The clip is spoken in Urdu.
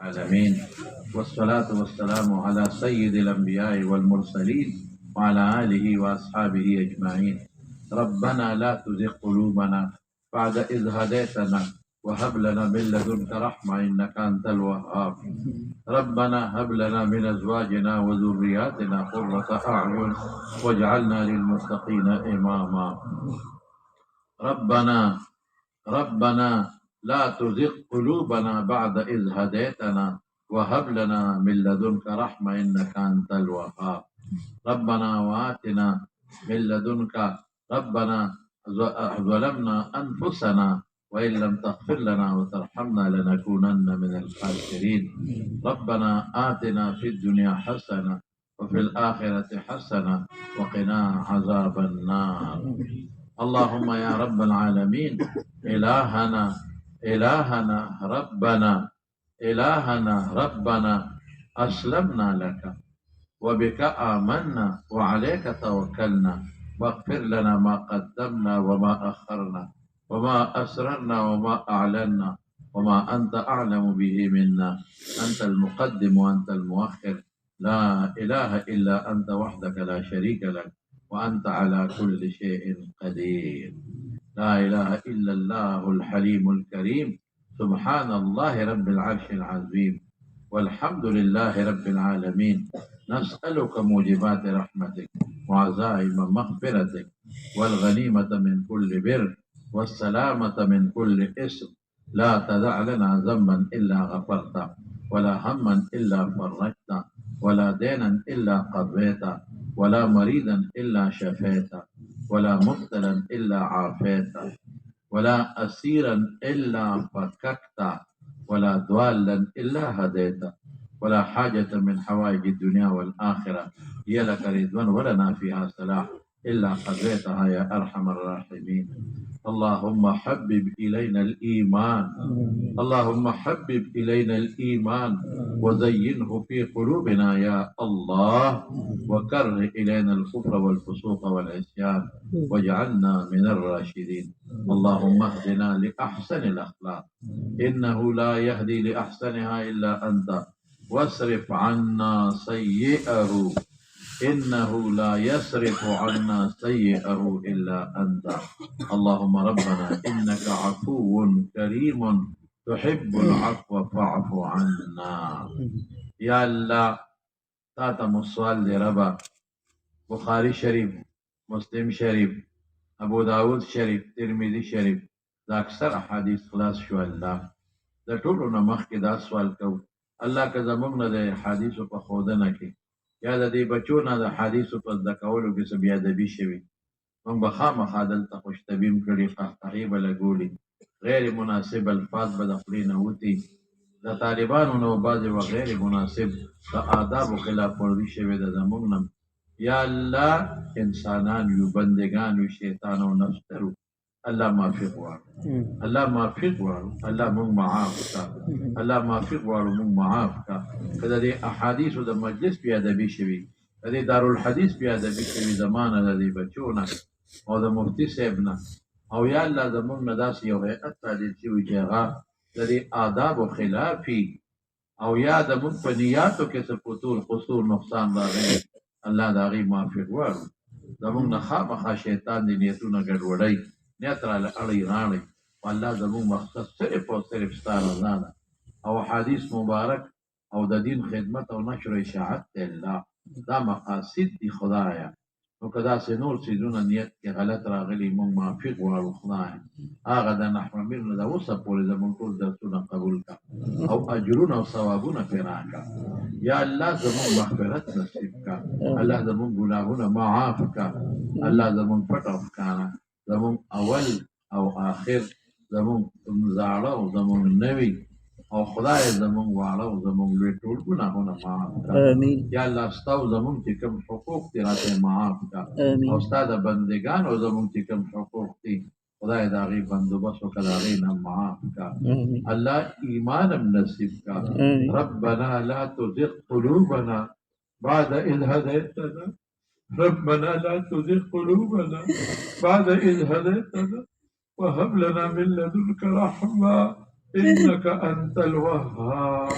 العالمين والصلاة والسلام على سيد الأنبياء والمرسلين وعلى آله وأصحابه أجمعين. ربنا لا تزغ قلوبنا بعد إذ هديتنا وهب لنا من لدنك رحمة إنك أنت الوهاب. ربنا هب لنا من أزواجنا وذرياتنا قرة أعين واجعلنا للمتقين إماما. ربنا لا تزغ قلوبنا بعد إذ هديتنا وهب لنا من لدنك رحمة إنك أنت الوهاب. ربنا وآتنا من لدنك ربنا ظلمنا أنفسنا وإن لم تغفر لنا وترحمنا لنكونن من الخاسرين. ربنا آتنا في الدنيا حسنة وفي الآخرة حسنة وقنا عذاب النار. اللهم يا رب العالمين إلهنا ربنا أسلمنا لك وبك آمنا وعليك توكلنا واغفر لنا ما قدمنا وما أخرنا وما أسررنا وما أعلنا وما أنت أعلم به منا. أنت المقدم وأنت المؤخر، لا إله إلا أنت وحدك لا شريك لك وأنت على كل شيء قدير. لا إله إلا الله الحليم الكريم. سبحان الله رب العرش العظيم والحمد لله رب العالمين. نسألك موجبات رحمتك وعزائم مغفرتك والغنيمة من كل بر والسلامة من كل إثم. لا تدع لنا ذنبا إلا غفرته ولا هما إلا فرجته ولا دينا إلا قضيته ولا مريضا إلا شفيته ولا مبتلا إلا عافيته ولا أسيرا إلا فككته ولا ضالا إلا هديته ولا حاجة من حوائج الدنيا والآخرة هي لك رضوان ولنا فيها صلاح إلا قضيتها يا أرحم الراحمين. اللهم حبب إلينا الإيمان، اللهم حبب إلينا الإيمان وزينه في قلوبنا يا الله، وكره إلينا الكفر والفسوق والعصيان واجعلنا من الراشدين. اللهم اهدنا لأحسن الأخلاق إنه لا يهدي لأحسنها إلا أنت، واصرف عنا سيئه إنه لا يصرف عنا سيئه إلا أنت. اللهم ربنا إنك عفو كريم تحب العفو فاعف عنا. يا الله تاتا مسوال دي ربا بخاري شريف، مسلم شريف، ابو داود شريف، ترمذی شریف دا اکثر احادیث خلاص شو. الله د ټولو نه مخکې دا سوال کوو، الله که زموږ نه د حدیثو په ښودنه کې یا د دې بچو نه د حدیثو په زده کولو کې څه بېادبي شوي، موږ به خامخا دلته خوشطبیم کړي، قهقهې به لګولي، غیر مناسب الفاظ به د خولې نه وتي، د طالبانو نه بعضې و غیر مناسب د آدابو خلاف ورزي شوې ده زموږ نه. یا الله انسانان یو، بندگان یو، شیطان او نفس لرو، الله معافي غواړو، الله معافي غواړو، الله موږ معاف کا، الله معافي غواړو، موږ معاف کا. که د دې احادیثو د مجلس بېادبي شوي، د دې دارالحدیث بېادبي شوي زمانه د دې بچو نه او د مفتي صاحب نه، او یا الله زموږ نه داسې یو هیئت تعدیل شوي چې هغه د دې آدابو خلافي او یا د موږ په نیاتو کې څه فتور قصور نقصان راغلی، الله د هغې معافي غواړو. زموږ نه خامخا شیطان د نیتونه ګډوډوي، نیت راله اړی راړی، الله زموږ مقصد صرف او صرف ستا رضا ده او حدیث مبارک او د دین خدمت او نشر و اشاعت دی. الله دا مقاصد دي خدایه، نو که داسې نور څیزونه نیت کې غلط راغلي موږ معافي غواړو خدایه. هغه د نحو امیر نه د اوسه پورې زموږ ټول درسونه قبول کړه او اجرونه او ثوابونه پرې راکړه. یا الله زموږ مغفرت نصیب کړه، الله زموږ ګناهونه معاف کړه، الله زموږ پټ او ښکاره، زموږ اول او آخر، زموږ زاړه او زموږ نوي، او خدای زموږ واړه او زموږ لوی ټول ګناهونه معاف کړه. یا الله ستا او زموږ چې کوم حقوق دي راته معاف کړه، او ستا د بندګان او زموږ چې کوم حقوق دي خدای د هغې بندوبست وکړه، د هغې نه معاف کړه. الله ایمان هم نصیب کړه. ربنا لا تزغ قلوبنا بعد إذ هديتنا، ربنا لا تزغ قلوبنا بعد إذ هديتنا وهب لنا من لدنك رحمة إنك أنت الوهاب.